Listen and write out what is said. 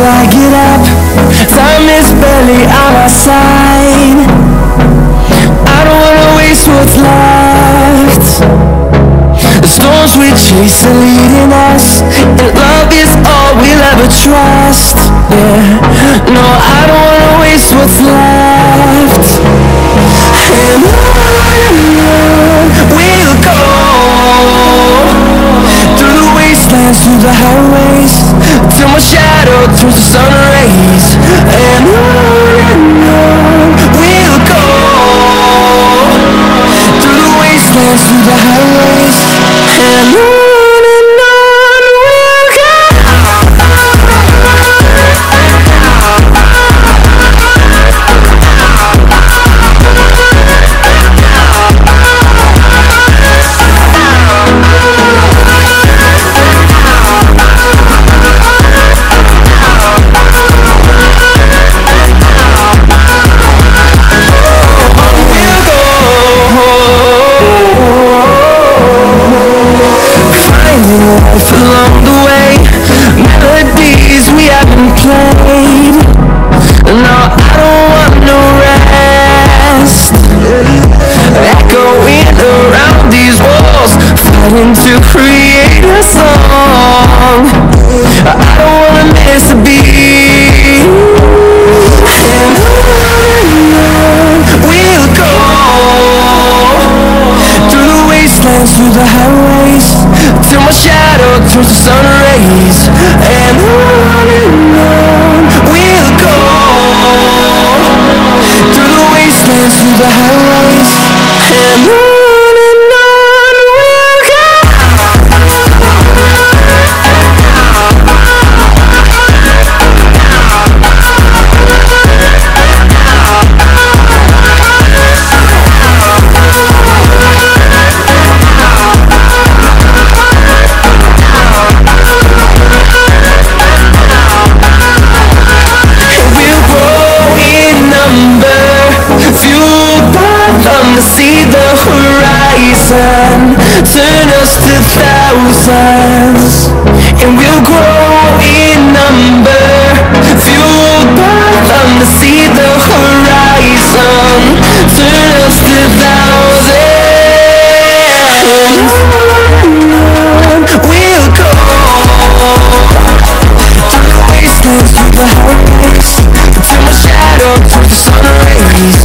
I get up, time is barely on our side. I don't wanna waste what's left. The storms we chase are leading us, and love is all we'll ever trust. Yeah, no, I don't wanna waste what's left. And on we'll go, through the wastelands, through the highways, till my shadow turns to sun rays. And on we'll go, through the wastelands, through the highways, and on we'll go. Along the way, melodies we haven't played. No, I don't want no rest. Echoing around these walls, fighting to create a song. I don't wanna miss a beat. And on we'll go, through the wastelands, through the highways, till my shadow turns to sun rays. And on we'll go, through the wastelands, through the highways, and on we'll go. See the horizon, turn us to thousands, and we'll grow in number, fueled by them to see the horizon, turn us to thousands. We'll go through the wastelands, through the highways, till my shadow turns to sun rays.